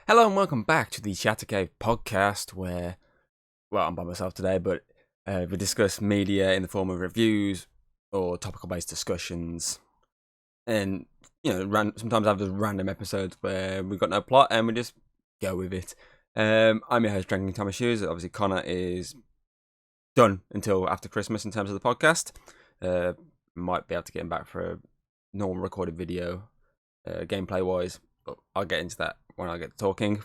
Hello and welcome back to the Chatter Cave podcast where, well, I'm by myself today, but we discuss media in the form of reviews or topical-based discussions. And, sometimes I have just random episodes where we've got no plot and we just go with it. I'm your host, Drinking Thomas Hughes. Obviously, Connor is done until after Christmas in terms of the podcast. Might be able to get him back for a normal recorded video, gameplay-wise, but I'll get into that when I get talking.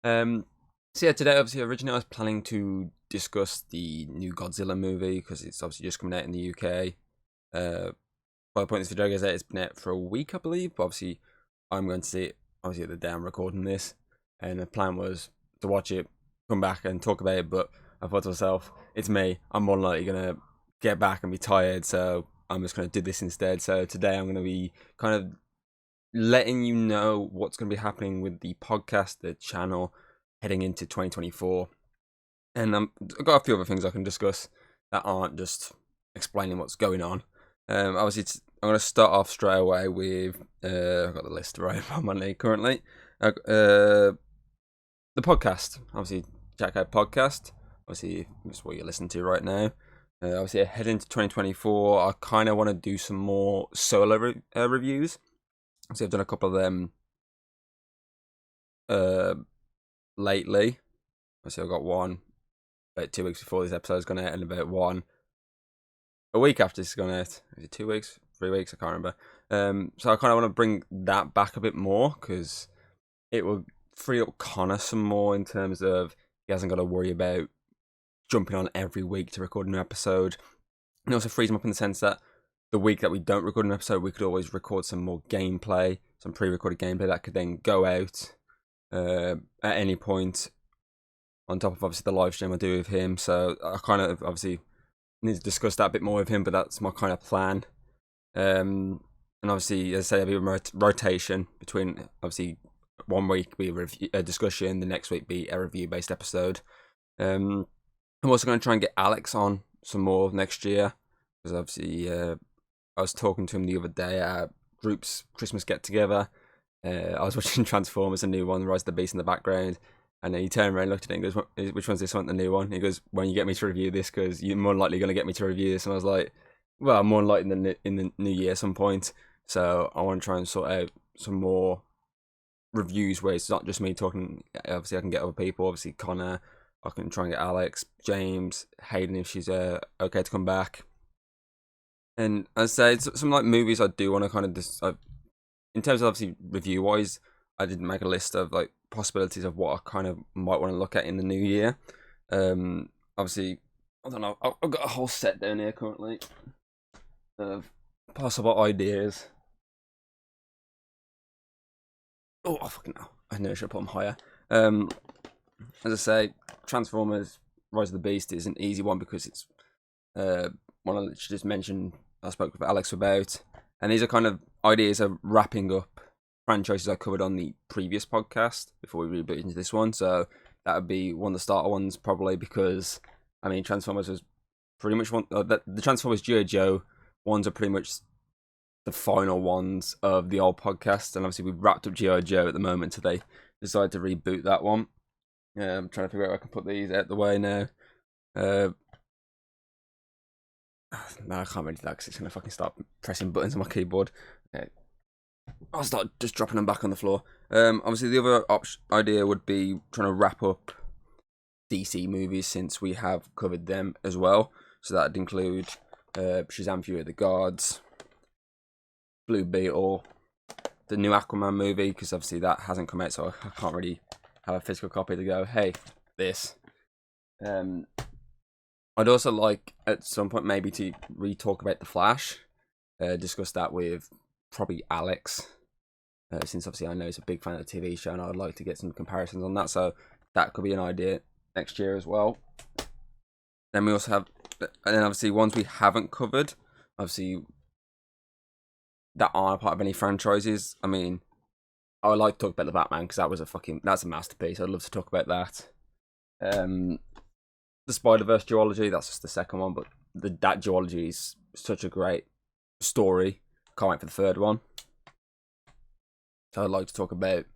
Today, obviously, originally I was planning to discuss the new Godzilla movie because it's obviously just coming out in the UK. By the point this video goes out, it's been out for a week, I believe. But obviously, I'm going to see it, obviously, at the day I'm recording this. And the plan was to watch it, come back and talk about it. But I thought to myself, it's me. I'm more than likely going to get back and be tired. So I'm just going to do this instead. So today I'm going to be kind of letting you know what's going to be happening with the podcast, the channel, heading into 2024. And I've got a few other things I can discuss that aren't just explaining what's going on. Obviously, I'm going to start off straight away with, I've got the list right on my knee currently. The podcast, obviously, Jack Out Podcast. Obviously, that's what you're listening to right now. Obviously, heading into 2024, I kind of want to do some more solo reviews. So I've done a couple of them lately. Obviously, I've got one about 2 weeks before this episode's gone out, and about one a week after this has gone out. Is it 2 weeks? 3 weeks? I can't remember. So I kind of want to bring that back a bit more because it will free up Connor some more in terms of he hasn't got to worry about jumping on every week to record an episode. And it also frees him up in the sense that the week that we don't record an episode, we could always record some more gameplay, some pre-recorded gameplay that could then go out at any point on top of obviously the live stream I do with him. So I kind of obviously need to discuss that a bit more with him, but that's my kind of plan. And obviously, as I say, there'll be a rotation between obviously 1 week be a discussion, the next week be a review-based episode. I'm also going to try and get Alex on some more next year because obviously I was talking to him the other day at our group's Christmas get-together. I was watching Transformers, a new one, Rise of the Beast in the background, and then he turned around, looked at it and goes, which one's this one, the new one? He goes, when you get me to review this, because you're more likely going to get me to review this. And I was like, well, I'm more likely in the new year at some point, so I want to try and sort out some more reviews where it's not just me talking. Obviously, I can get other people, obviously Connor, I can try and get Alex, James, Hayden if she's okay to come back. And as I say, some like movies I do want to kind of in terms of obviously review wise, I did make a list of like possibilities of what I kind of might want to look at in the new year. Obviously, I don't know. I've got a whole set down here currently of possible ideas. Oh, I fucking know. I know I should put them higher. As I say, Transformers: Rise of the Beast is an easy one because it's one I just mentioned. I spoke with Alex about, and these are kind of ideas of wrapping up franchises I covered on the previous podcast before we reboot into this one. So that would be one of the starter ones probably because I mean Transformers was pretty much one. The Transformers G.I. Joe ones are pretty much the final ones of the old podcast, and obviously we've wrapped up G.I. Joe at the moment, so they decided to reboot that one. I'm trying to figure out how I can put these out the way now. No, I can't really do that because it's going to fucking start pressing buttons on my keyboard. Okay. I'll start just dropping them back on the floor. Obviously, the other idea would be trying to wrap up DC movies since we have covered them as well. So that would include Shazam! Fury of the Gods, Blue Beetle, the new Aquaman movie, because obviously that hasn't come out, so I can't really have a physical copy to go, hey, this. I'd also like at some point maybe to re-talk about The Flash, discuss that with probably Alex, since obviously I know he's a big fan of the TV show and I'd like to get some comparisons on that, so that could be an idea next year as well. Then we also have, and then obviously ones we haven't covered, obviously that aren't part of any franchises. I mean, I would like to talk about the Batman because that's a masterpiece. I'd love to talk about that. The Spider-Verse duology, that's just the second one, but that duology is such a great story. Can't wait for the third one. So I'd like to talk about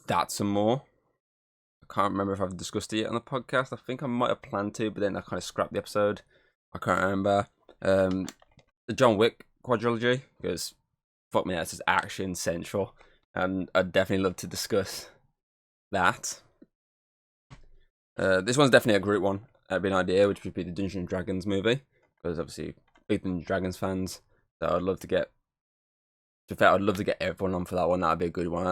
that some more. I can't remember if I've discussed it yet on the podcast. I think I might have planned to, but then I kind of scrapped the episode. I can't remember. The John Wick quadrilogy, because fuck me, that's just action central, and I'd definitely love to discuss that. This one's definitely a group one. That'd be an idea, which would be the Dungeons and Dragons movie, because obviously big Dungeons and Dragons fans. So I'd love to get. To be fair, I'd love to get everyone on for that one. That'd be a good one.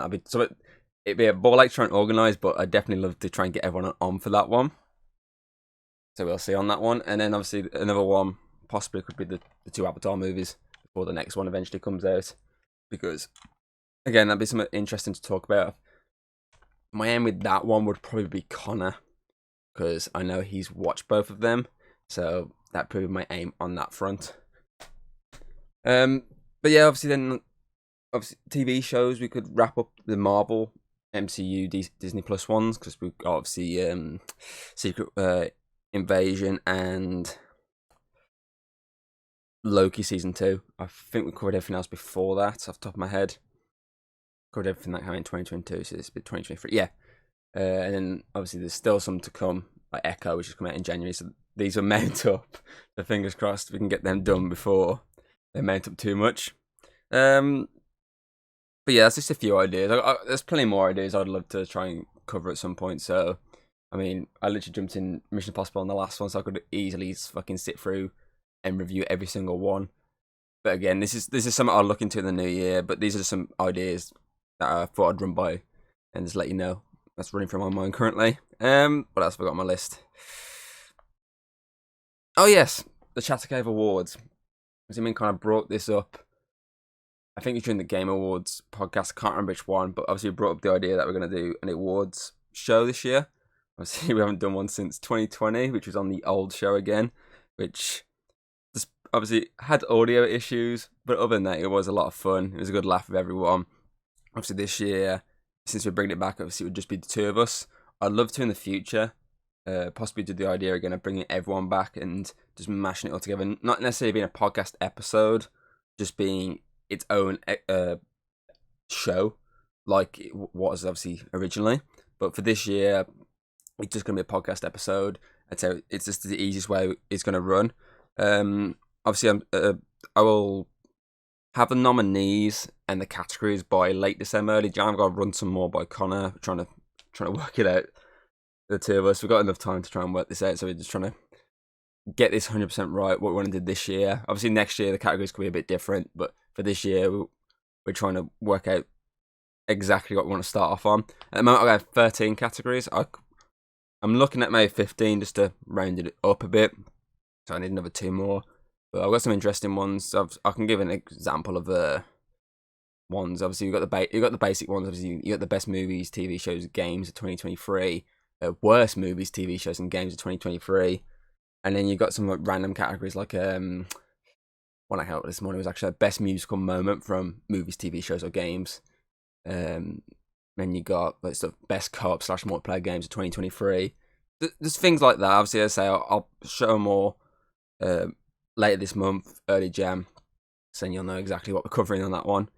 It'd be a ball like trying to organise, but I'd definitely love to try and get everyone on for that one. So we'll see on that one, and then obviously another one possibly could be the two Avatar movies before the next one eventually comes out, because again that'd be something interesting to talk about. My aim with that one would probably be Connor, because I know he's watched both of them, so that'd probably be my aim on that front. But yeah, obviously TV shows, we could wrap up the Marvel MCU Disney Plus ones, because we've got obviously Secret Invasion and Loki season 2. I think we covered everything else before that off the top of my head. Covered everything that came in 2022, so it's been 2023. Yeah. And then obviously there's still some to come, like Echo, which is coming out in January. So these are mount up. So fingers crossed we can get them done before they mount up too much. But yeah, that's just a few ideas. There's plenty more ideas I'd love to try and cover at some point. So, I mean, I literally jumped in Mission Impossible on the last one, so I could easily fucking sit through and review every single one. But again, this is something I'll look into in the new year. But these are some ideas that I thought I'd run by and just let you know. That's running through my mind currently. What else have I got on my list? Oh yes, the Chatter Cave Awards. Zimin kind of brought this up. I think it's during the Game Awards podcast. I can't remember which one, but obviously we brought up the idea that we're going to do an awards show this year. Obviously we haven't done one since 2020, which was on the old show again, which just obviously had audio issues, but other than that, it was a lot of fun. It was a good laugh with everyone. Obviously this year, since we're bringing it back, obviously it would just be the two of us. I'd love to in the future, possibly do the idea again of bringing everyone back and just mashing it all together. Not necessarily being a podcast episode, just being its own show, like it was obviously originally. But for this year, it's just going to be a podcast episode. I'd say it's just the easiest way it's going to run. Obviously, I will have the nominees and the categories by late December, early Jan. I've got to run some more by Connor, trying to work it out. The two of us, we've got enough time to try and work this out, so we're just trying to get this 100% right, what we want to do this year. Obviously, next year, the categories could be a bit different, but for this year, we're trying to work out exactly what we want to start off on. At the moment, I have 13 categories. I'm looking at maybe 15 just to round it up a bit, so I need another 2 more. But I've got some interesting ones. I can give an example of the ones. Obviously, you got the basic ones. Obviously, you got the best movies, TV shows, games of 2023. Worst movies, TV shows, and games of 2023. And then you got some random categories like one I had this morning was actually best musical moment from movies, TV shows, or games. Then you got like stuff best co-op / multiplayer games of 2023. There's things like that. Obviously, I say I'll show more later this month, early Jan, so you'll know exactly what we're covering on that one.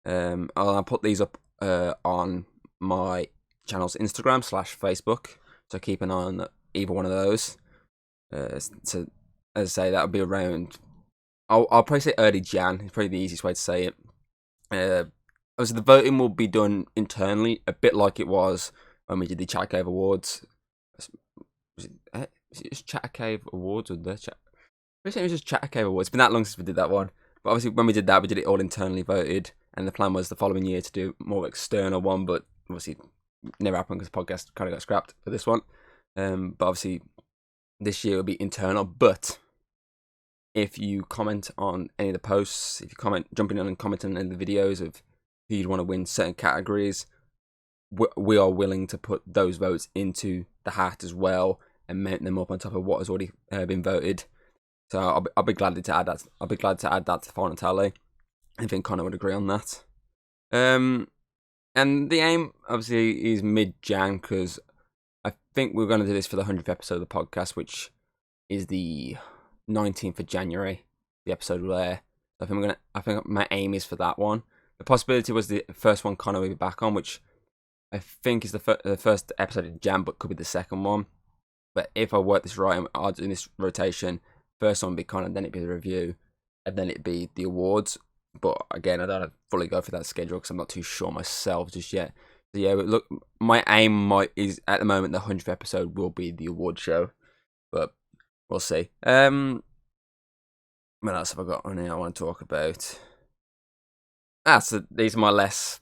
I'll put these up on my channel's Instagram / Facebook, so keep an eye on either one of those. So as I say, that'll be around. I'll probably say early Jan. It's probably the easiest way to say it. Obviously, the voting will be done internally, a bit like it was when we did the Chatter Cave Awards. Was it just Chatter Cave Awards or the Chat? I think it was just Chatter Cave Awards. It's been that long since we did that one. But obviously, when we did that, we did it all internally voted, and the plan was the following year to do more external one. But obviously, never happened because the podcast kind of got scrapped for this one. But obviously, this year will be internal. But if you comment on any of the posts, if you jumping on and commenting on any of the videos of who you'd want to win certain categories, we are willing to put those votes into the hat as well and mount them up on top of what has already been voted. So I'll be glad to add that. I'll be glad to add that to the final tally. I think Connor would agree on that. And the aim obviously is mid-Jan, because I think we're going to do this for the 100th episode of the podcast, which is the 19th of January. The episode will air. I think my aim is for that one. The possibility was the first one Connor will be back on, which I think is the first episode in Jan, but could be the second one. But if I work this right, I'll do this rotation. First one would be Connor, then it'd be the review, and then it'd be the awards. But again, I don't fully go for that schedule because I'm not too sure myself just yet. So yeah, but look, my aim is at the moment the 100th episode will be the award show, but we'll see. What else have I got on here I want to talk about? So these are my less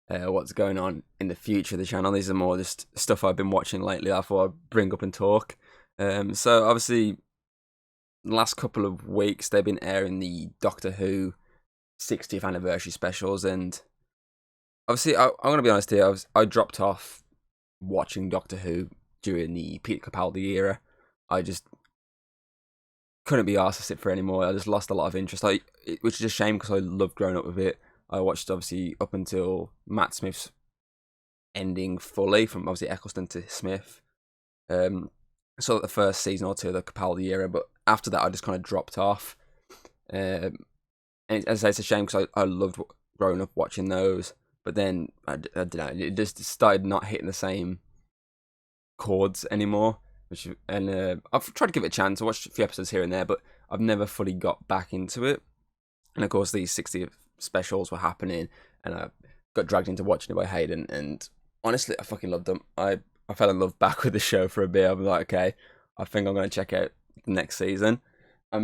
what's going on in the future of the channel. These are more just stuff I've been watching lately. I thought I'd bring up and talk. So obviously, the last couple of weeks they've been airing the Doctor Who 60th anniversary specials, and obviously I'm gonna be honest here. I dropped off watching Doctor Who during the Peter Capaldi era. I just couldn't be asked to sit for anymore. I just lost a lot of interest, which is a shame because I loved growing up with it. I watched obviously up until Matt Smith's ending fully, from obviously Eccleston to Smith. So the first season or two of the Capaldi era, but after that I just kind of dropped off. And as I say, it's a shame because I loved growing up watching those, but then I don't know, it just started not hitting the same chords anymore. I've tried to give it a chance. I watched a few episodes here and there, but I've never fully got back into it. And of course, these 60th specials were happening, and I got dragged into watching it by Hayden. And honestly, I fucking loved them. I fell in love back with the show for a bit. I'm like, okay, I think I'm gonna check out the next season. I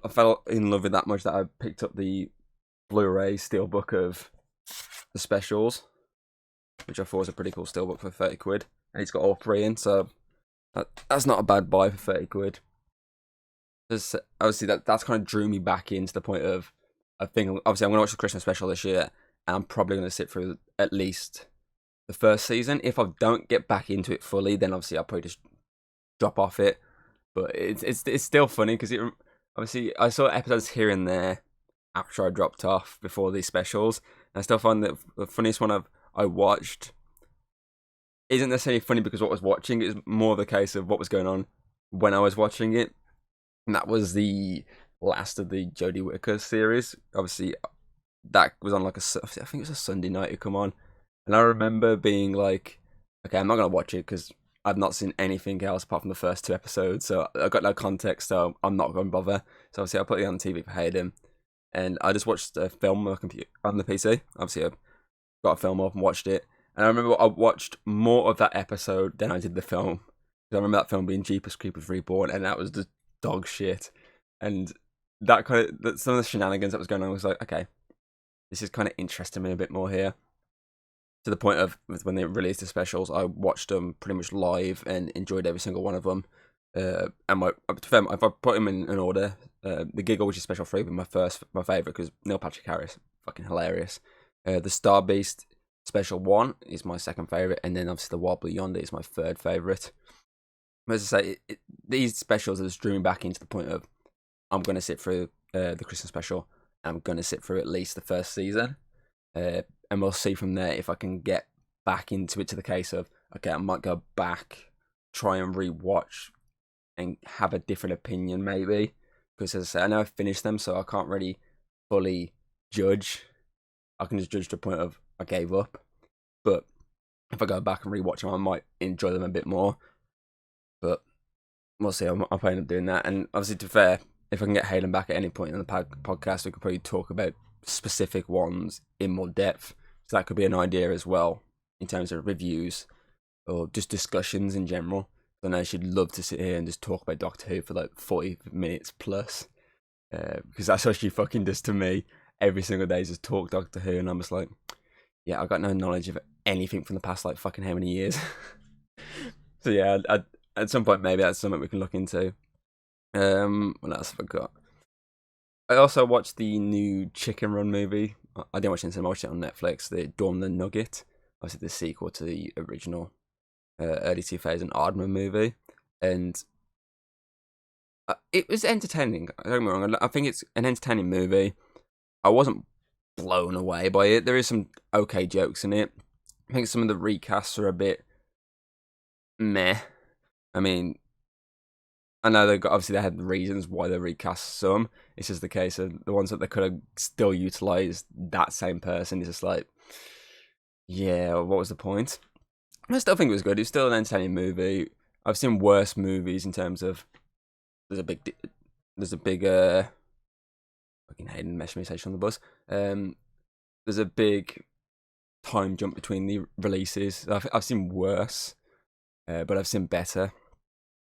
fell in love with that much that I picked up the Blu-ray steelbook of the specials, which I thought was a pretty cool steelbook for 30 quid. And it's got all three in, so that's not a bad buy for 30 quid. Just, obviously, that's kind of drew me back into the point of, I think, obviously, I'm going to watch the Christmas special this year, and I'm probably going to sit through at least the first season. If I don't get back into it fully, then obviously I'll probably just drop off it. But it's still funny because obviously I saw episodes here and there after I dropped off before these specials, and I still find that the funniest one I watched isn't necessarily funny because what I was watching. It's more the case of what was going on when I was watching it, and that was the last of the Jodie Whittaker series. Obviously, that was on like I think it was a Sunday night to come on, and I remember being like, okay, I'm not gonna watch it because I've not seen anything else apart from the first two episodes, so I've got no context, so I'm not going to bother. So obviously I put it on TV for Hayden, and I just watched a film on the PC. Obviously I got a film up and watched it, and I remember I watched more of that episode than I did the film. I remember that film being Jeepers Creepers Reborn, and that was just dog shit. And that some of the shenanigans that was going on was like, okay, this is kind of interesting me a bit more here. To the point of when they released the specials, I watched them pretty much live and enjoyed every single one of them. And if I put them in an order, the Giggle, which is special 3, would be my favourite because Neil Patrick Harris, fucking hilarious. The Star Beast special 1 is my second favourite, and then obviously the Wobbly Yonder is my third favourite. As I say, these specials are just drew me back into the point of I'm going to sit through the Christmas special. I'm going to sit through at least the first season. And we'll see from there if I can get back into it, to the case of, okay, I might go back, try and rewatch and have a different opinion maybe. Because as I say, I know I've finished them, so I can't really fully judge. I can just judge to the point of I gave up. But if I go back and rewatch them, I might enjoy them a bit more. But we'll see. I'll probably end up doing that. And obviously, to be fair, if I can get Hayden back at any point in the podcast, we could probably talk about specific ones in more depth. So that could be an idea as well in terms of reviews or just discussions in general. I know she'd love to sit here and just talk about Doctor Who for like 40 minutes plus, because that's what she fucking does to me every single day, is just talk Doctor Who, and I'm just like, yeah, I've got no knowledge of anything from the past like fucking how many years. So yeah, at some point maybe that's something we can look into. What else have I got? I also watched the new Chicken Run movie. I didn't watch it in cinema, I watched it on Netflix. The Dawn the Nugget, obviously the sequel to the original early 2000 Aardman movie, and it was entertaining. Don't get me wrong, I think it's an entertaining movie. I wasn't blown away by it. There is some okay jokes in it. I think some of the recasts are a bit meh. I mean, I know obviously they had reasons why they recast some. It's just the case of the ones that they could have still utilized that same person. It's just like, yeah, what was the point? I still think it was good. It's still an entertaining movie. I've seen worse movies in terms of there's a big fucking Hayden mesh me station on the bus. There's a big time jump between the releases. I've seen worse, but I've seen better.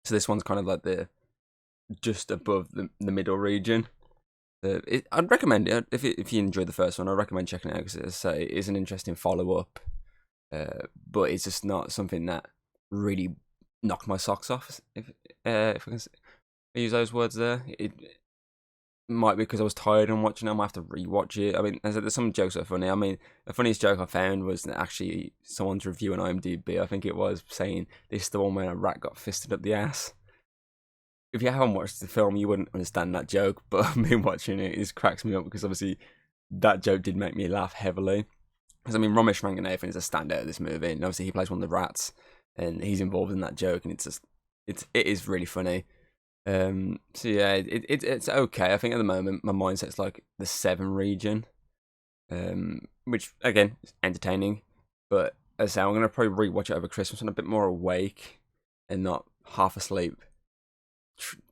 So this one's kind of like the just above the middle region. I'd recommend it if you enjoyed the first one. I'd recommend checking it out because, as I say, it is an interesting follow up. But it's just not something that really knocked my socks off. If I can use those words there, it might be because I was tired and watching it. I might have to rewatch it. I mean, there's some jokes that are funny. I mean, the funniest joke I found was actually someone's review on IMDb. I think it was saying this is the one where a rat got fisted up the ass. If you haven't watched the film, you wouldn't understand that joke. But me watching it, it cracks me up because obviously that joke did make me laugh heavily. Because I mean, Ramesh Ranganathan is a standout of this movie, and obviously he plays one of the rats, and he's involved in that joke, and it is really funny. So yeah, it's okay. I think at the moment my mindset's like the 7 region, which again is entertaining, but as I say, I'm gonna probably rewatch it over Christmas when I'm a bit more awake and not half asleep,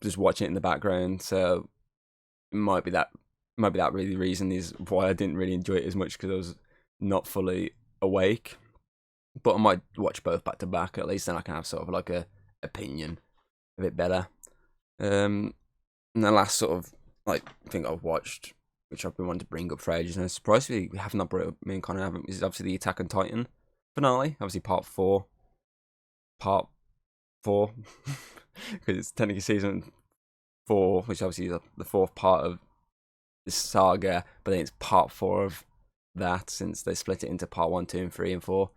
just watching it in the background. So it might be that really the reason is why I didn't really enjoy it as much because I was not fully awake. But I might watch both back to back, at least then I can have sort of like a opinion a bit better. And the last sort of like thing I've watched, which I've been wanting to bring up for ages, and I'm surprised we have not brought it up, me and Connor haven't, is obviously the Attack on Titan finale, obviously part 4, because it's technically season 4, which obviously is the 4th part of this saga, but then it's part 4 of that since they split it into part 1, 2, and 3 and 4.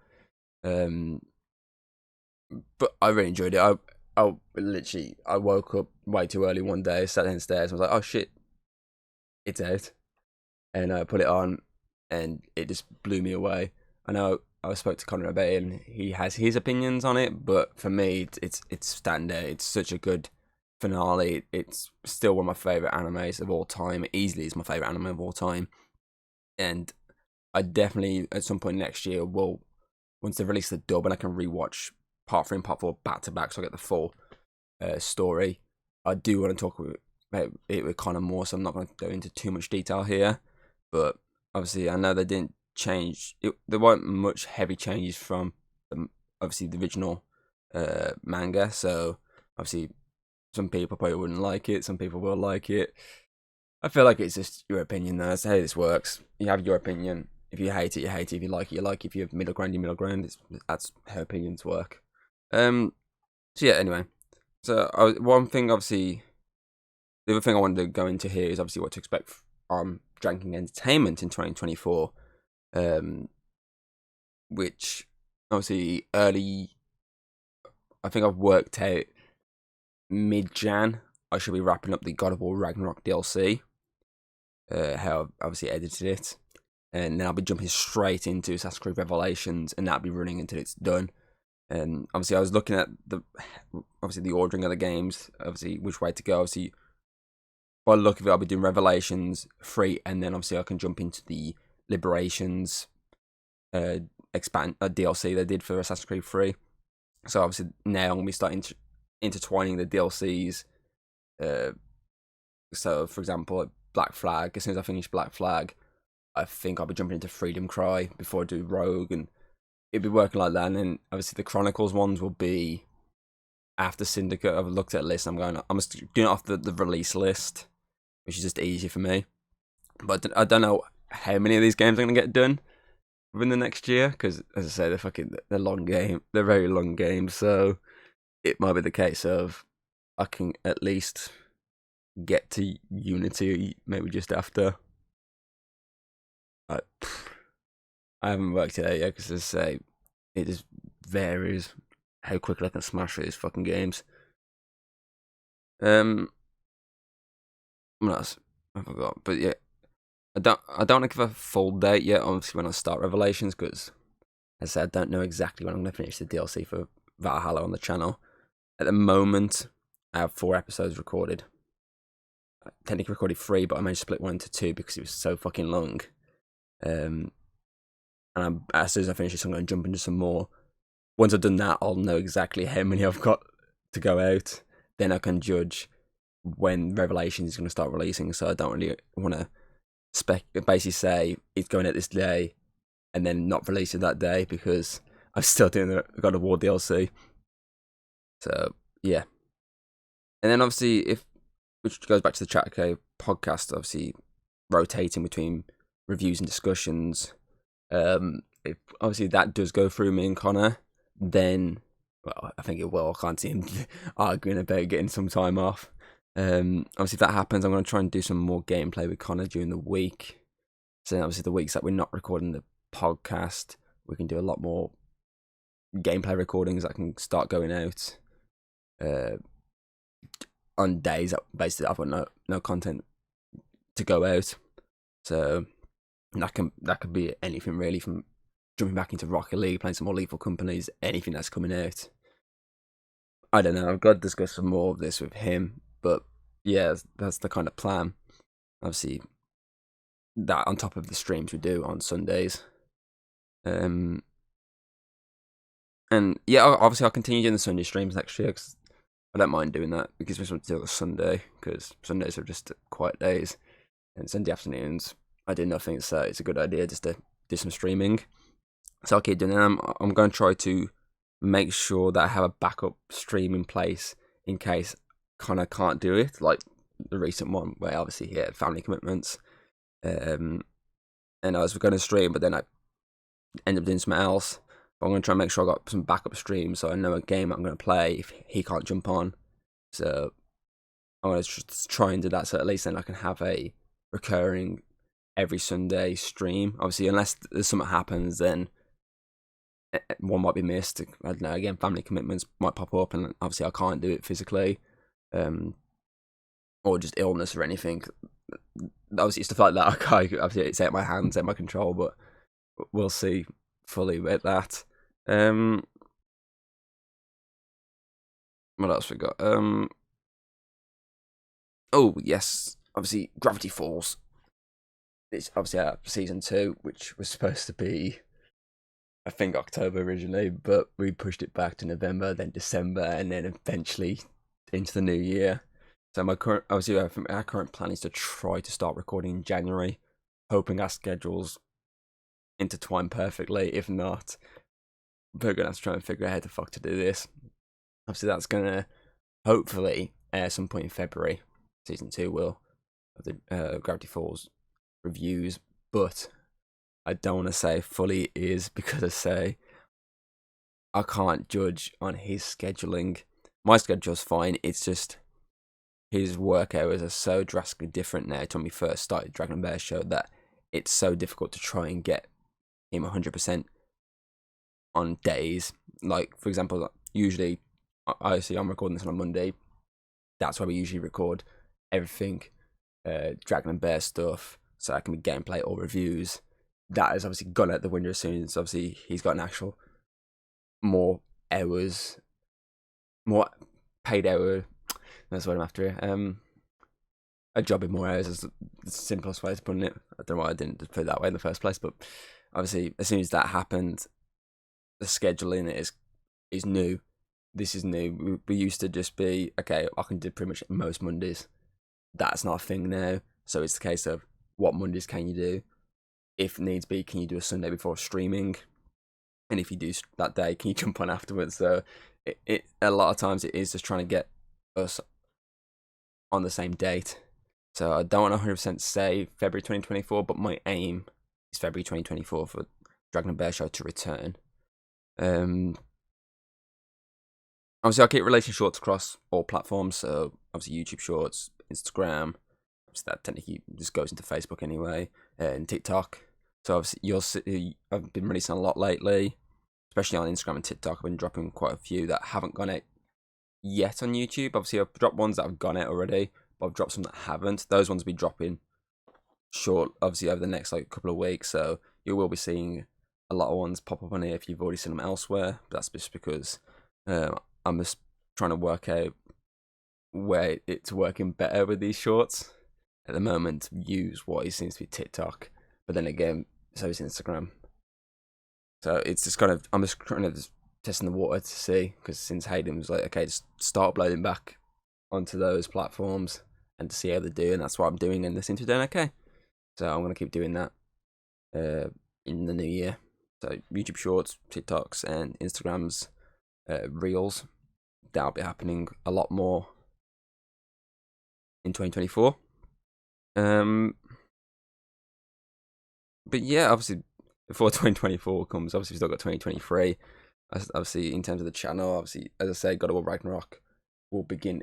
But I really enjoyed it. I woke up way too early one day, sat downstairs, and was like, oh shit, it's out. And I put it on, and it just blew me away. I know I spoke to Connor about it, and he has his opinions on it, but for me, it's standout. It's such a good finale. It's still one of my favourite animes of all time. It easily is my favourite anime of all time. And I definitely, at some point next year, will, once they release the dub and I can rewatch part 3 and part 4 back to back so I get the full story. I do want to talk about it with Connor more, so I'm not going to go into too much detail here. But obviously, I know they didn't change. There weren't much heavy changes from obviously the original manga. So obviously, some people probably wouldn't like it. Some people will like it. I feel like it's just your opinion. Though. That's how this works. You have your opinion. If you hate it, you hate it. If you like it, you like it. If you have middle ground, you middle ground. That's how opinions work. So yeah. Anyway, so one thing, obviously, the other thing I wanted to go into here is obviously what to expect from Drinking Entertainment in 2024. Which obviously early. I think I've worked out mid-Jan. I should be wrapping up the God of War Ragnarok DLC. How I've obviously edited it. And then I'll be jumping straight into Assassin's Creed Revelations, and that'll be running until it's done. And obviously, I was looking at the ordering of the games, obviously which way to go. Obviously, by the look of it, I'll be doing Revelations 3, and then obviously I can jump into the Liberations DLC they did for Assassin's Creed 3. So obviously now I'm gonna be starting intertwining the DLCs. So for example, Black Flag. As soon as I finish Black Flag, I think I'll be jumping into Freedom Cry before I do Rogue, and it'll be working like that. And then obviously the Chronicles ones will be after Syndicate. I've looked at a list. I'm just doing it off the release list, which is just easier for me. But I don't know how many of these games I'm gonna get done within the next year, because as I say, they're long game. They're very long games, so it might be the case of I can at least get to Unity maybe just after. I haven't worked it out yet because, as I say, it just varies how quickly I can smash through these fucking games. What else? I forgot, but yeah, I don't want to give a full date yet. Obviously, when I start Revelations, because as I said, I don't know exactly when I'm going to finish the DLC for Valhalla on the channel. At the moment, I have 4 episodes recorded. I technically recorded 3, but I managed to split one into 2 because it was so fucking long. And as soon as I finish this, I'm going to jump into some more. Once I've done that, I'll know exactly how many I've got to go out. Then I can judge when Revelations is going to start releasing. So I don't really want to basically say it's going out this day and then not release it that day, because I'm still doing the God of War DLC. So yeah, and then obviously which goes back to the Chat OK podcast, obviously rotating between reviews and discussions. If obviously that does go through me and Connor, then well, I think it will. I can't see him arguing about getting some time off. Obviously, if that happens, I'm going to try and do some more gameplay with Connor during the week. So obviously, the weeks that we're not recording the podcast, we can do a lot more gameplay recordings that can start going out on days that basically I've got no content to go out. So that could be anything really, from jumping back into Rocket League, playing some more Lethal Companies, anything that's coming out. I don't know. I've got to discuss some more of this with him, but yeah, that's the kind of plan. Obviously, that on top of the streams we do on Sundays. And yeah, obviously I'll continue doing the Sunday streams next year, because I don't mind doing that. It gives me something to do on a Sunday, because Sundays are just quiet days, and Sunday afternoons I do nothing, so it's a good idea just to do some streaming. So I'll keep doing that. I'm going to try to make sure that I have a backup stream in place in case Connor can't do it, like the recent one where obviously he had family commitments, and I was going to stream, but then I ended up doing something else. But I'm going to try and make sure I got some backup streams, so I know a game I'm going to play if he can't jump on. So I'm going to try and do that, so at least then I can have a recurring every Sunday stream. Obviously, unless there's something happens, then one might be missed. I don't know, again, family commitments might pop up, and obviously I can't do it physically, or just illness or anything. Obviously stuff like that, obviously it's out of my hands, out of my control, but we'll see fully with that. What else we got? Oh yes, obviously Gravity Falls. It's obviously season 2, which was supposed to be, I think, October originally, but we pushed it back to November, then December, and then eventually into the new year. So our current plan is to try to start recording in January, hoping our schedules intertwine perfectly. If not, we're gonna have to try and figure out how the fuck to do this. Obviously, that's gonna hopefully air some point in February. Season 2 will, of the Gravity Falls reviews, but I don't want to say fully is, because I can't judge on his scheduling. My schedule's fine. It's just his work hours are so drastically different now to when we first started Dragon Bear Show that it's so difficult to try and get him 100% on days. Like, for example, usually, obviously I'm recording this on a Monday. That's why we usually record everything, Dragon and Bear stuff, so that can be gameplay or reviews. That has obviously gone out the window as soon as obviously he's got an actual more hours, more paid hour. That's what I'm after here. A job in more hours is the simplest way to put it. I don't know why I didn't put it that way in the first place, but obviously as soon as that happened, the scheduling is new. This is new. We used to just be, okay, I can do pretty much most Mondays. That's not a thing now. So it's the case of, what Mondays can you do? If needs be, can you do a Sunday before streaming? And if you do that day, can you jump on afterwards? So it a lot of times it is just trying to get us on the same date. So I don't want to 100% say February 2024, but my aim is February 2024 for Dragon and Bear Show to return. Obviously, I'll keep releasing shorts across all platforms. So obviously YouTube Shorts, Instagram. Obviously that technically just goes into Facebook anyway, and TikTok. So obviously you'll see I've been releasing a lot lately, especially on Instagram and TikTok. I've been dropping quite a few that haven't gone out yet on YouTube. Obviously I've dropped ones that have gone out already, but I've dropped some that haven't. Those ones will be dropping short, obviously, over the next couple of weeks. So you will be seeing a lot of ones pop up on here if you've already seen them elsewhere. But that's just because I'm just trying to work out where it's working better with these shorts. At the moment, views-wise, seems to be TikTok. But then again, so is Instagram. So it's just kind of, I'm just kind of just testing the water to see, because since Hayden was like, okay, just start uploading back onto those platforms and to see how they do, and that's what I'm doing, and they seem to be doing okay. So I'm going to keep doing that in the new year. So YouTube Shorts, TikToks, and Instagram's Reels, that'll be happening a lot more in 2024. But yeah, obviously, before 2024 comes, obviously we've still got 2023. Obviously, in terms of the channel, obviously, as I said, God of War Ragnarok will begin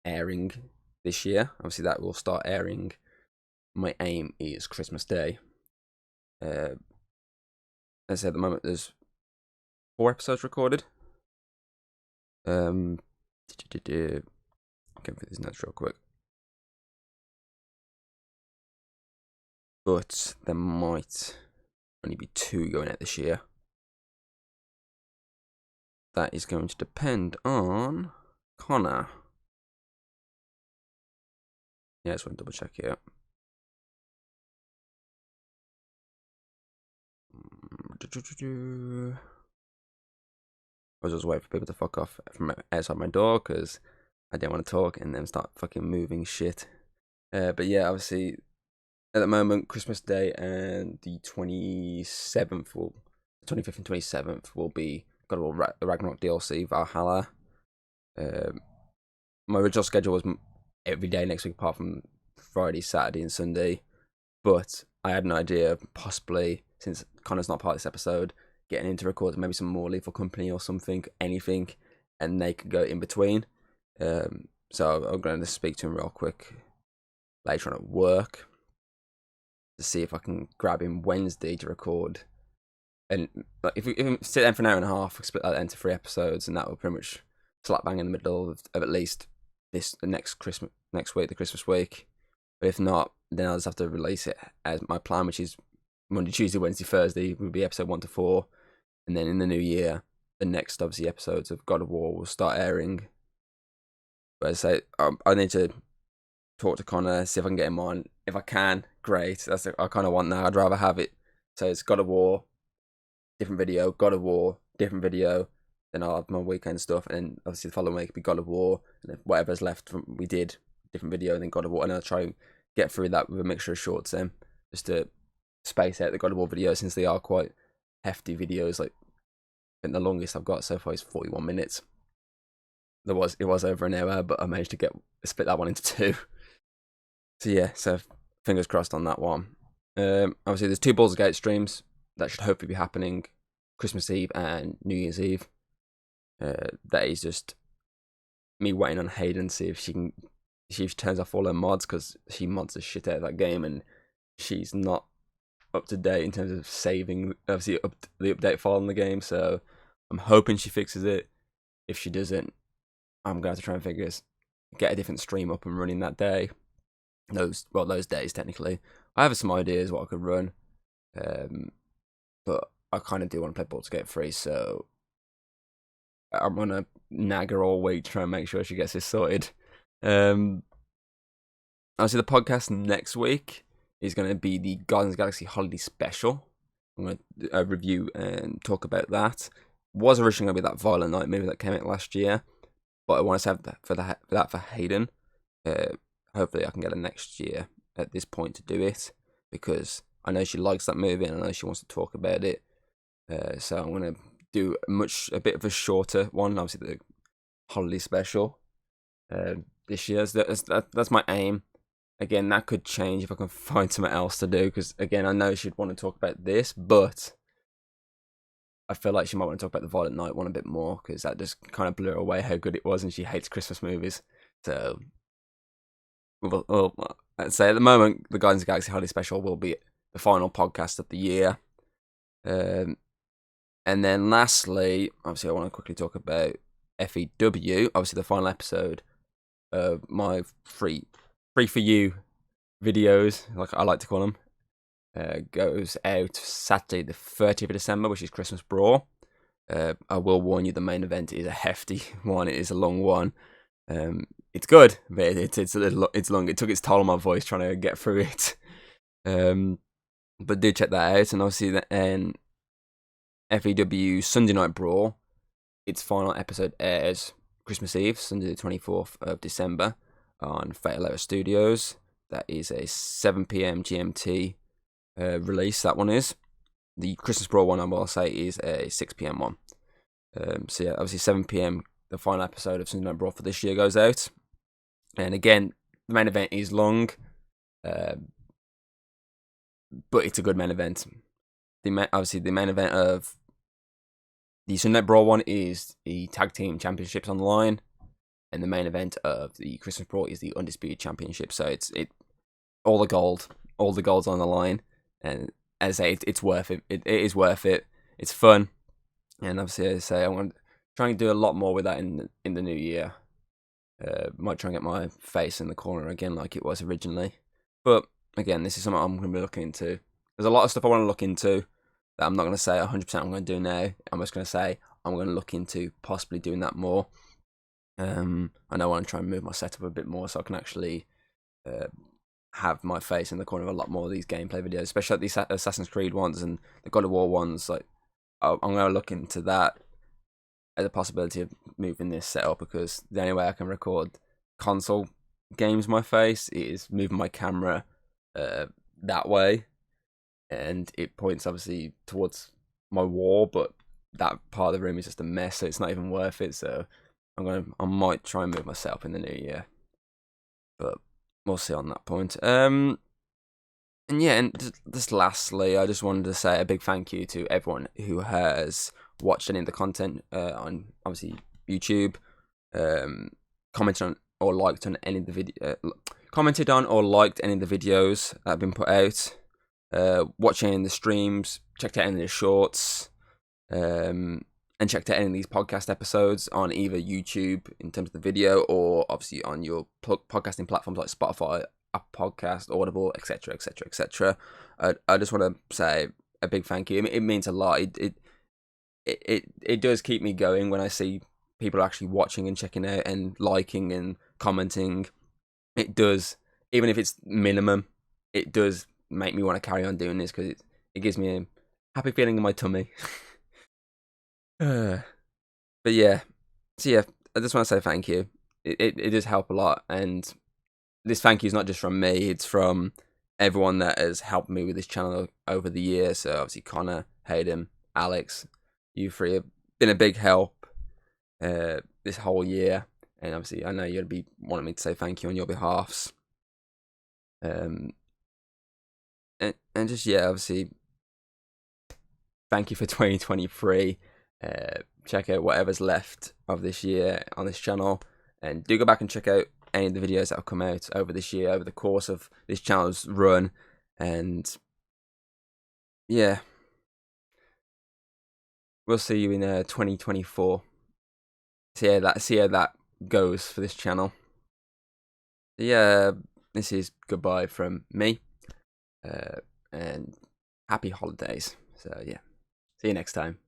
airing this year. Obviously, that will start airing. My aim is Christmas Day. As I said, at the moment, there's 4 episodes recorded. Go through these notes real quick. But there might only be 2 going out this year. That is going to depend on Connor. Yeah, I just want to double check here. I was just waiting for people to fuck off from outside my door because I didn't want to talk and then start fucking moving shit. But yeah, obviously, at the moment, Christmas Day and the 25th and 27th will be God of War Ragnarok DLC Valhalla. My original schedule was every day next week apart from Friday, Saturday, and Sunday. But I had an idea, possibly, since Connor's not part of this episode, getting into record maybe some more Lethal Company or something, anything, and they could go in between. So I'm going to speak to him real quick later on at work to see if I can grab him Wednesday to record. And if we sit down for an hour and a half, we split that into 3 episodes, and that will pretty much slap bang in the middle of at least the next week, the Christmas week. But if not, then I'll just have to release it as my plan, which is Monday, Tuesday, Wednesday, Thursday will be episode 1 to 4, and then in the new year, the next obviously episodes of God of War will start airing. But as I say, I need to talk to Connor, see if I can get him on. If I can, great. That's what I kind of want now. I'd rather have it. So it's God of War, different video, God of War, different video. Then I'll have my weekend stuff, and then obviously the following week will be God of War, and then whatever's left from we did, different video, and then God of War. And I'll try and get through that with a mixture of shorts then, just to space out the God of War videos, since they are quite hefty videos. Like, I think the longest I've got so far is 41 minutes. It was over an hour, but I managed to split that one into 2. So yeah, so fingers crossed on that one. Obviously, there's 2 Baldur's Gate streams that should hopefully be happening Christmas Eve and New Year's Eve. That is just me waiting on Hayden to see if she turns off all her mods, because she mods the shit out of that game, and she's not up to date in terms of saving obviously the update file in the game. So I'm hoping she fixes it. If she doesn't, I'm going to try and get a different stream up and running that day. Those days technically. I have some ideas what I could run, but I kind of do want to play Baldur's Gate 3, so I'm gonna nag her all week to try and make sure she gets this sorted. Obviously, the podcast next week is going to be the Guardians of the Galaxy Holiday Special. I'm going to review and talk about that. Was originally going to be that Violent Night movie that came out last year, but I want to save that for Hayden. Hopefully, I can get her next year at this point to do it, because I know she likes that movie and I know she wants to talk about it. So I'm going to do a bit of a shorter one, obviously the holiday special this year. That's my aim. Again, that could change if I can find something else to do, because again, I know she'd want to talk about this, but I feel like she might want to talk about the Violent Night one a bit more, because that just kind of blew her away how good it was, and she hates Christmas movies. So, well, I'd say at the moment, the Guardians of the Galaxy Holiday Special will be the final podcast of the year. And then lastly, obviously I want to quickly talk about FEW, obviously the final episode of my free for you videos, like I like to call them, goes out Saturday the 30th of December, which is Christmas Brawl. I will warn you, the main event is a hefty one. It is a long one. It's good, but it's a little, it's long. It took its toll on my voice trying to get through it. But do check that out, and obviously FEW Sunday Night Brawl, its final episode airs Christmas Eve, Sunday the 24th of December on Fatal Hour Studios. That is a 7 p.m. GMT release. That one is. The Christmas Brawl one, I will say, is a 6 p.m. one. So yeah, obviously 7 p.m. the final episode of Sunday Night Brawl for this year goes out. And again, the main event is long, but it's a good main event. Obviously, the main event of the Sunday Night Brawl one is the Tag Team Championships on the line, and the main event of the Christmas Brawl is the Undisputed Championship. So it's all the gold's on the line, and as I say, it's worth it. It is worth it. It's fun, and obviously, as I say, I want to try and do a lot more with that in the new year. Might try and get my face in the corner again, like it was originally. But again, this is something I'm going to be looking into. There's a lot of stuff I want to look into that I'm not going to say 100% I'm going to do now. I'm just going to say I'm going to look into possibly doing that more. I know I want to try and move my setup a bit more so I can actually have my face in the corner of a lot more of these gameplay videos, especially like the Assassin's Creed ones and the God of War ones. Like, I'm going to look into that as a possibility of moving this setup, because the only way I can record console games my face is moving my camera that way, and it points obviously towards my wall, but that part of the room is just a mess, so it's not even worth it. So I might try and move my setup in the new year, but we'll see on that point. And yeah, and just lastly, I just wanted to say a big thank you to everyone who has watched any of the content on obviously YouTube, commented on or liked on any of the commented on or liked any of the videos that have been put out, watching any of the streams, checked out any of the shorts, and checked out any of these podcast episodes on either YouTube in terms of the video, or obviously on your podcasting platforms like Spotify, Apple Podcast, Audible, etc., etc., etc. I just want to say a big thank you. It means a lot. It does keep me going when I see people actually watching and checking out and liking and commenting. It does, even if it's minimum, it does make me want to carry on doing this, because it gives me a happy feeling in my tummy. But yeah, so yeah, I just want to say thank you. It does help a lot, and this thank you is not just from me, it's from everyone that has helped me with this channel over the years. So obviously Connor, Hayden, Alex, you three have been a big help this whole year, and obviously I know you're going to be wanting me to say thank you on your behalfs. And just, yeah, obviously thank you for 2023. Check out whatever's left of this year on this channel, and do go back and check out any of the videos that have come out over this year, over the course of this channel's run. And yeah, we'll see you in 2024. See how that goes for this channel. Yeah, this is goodbye from me, and happy holidays. So yeah, see you next time.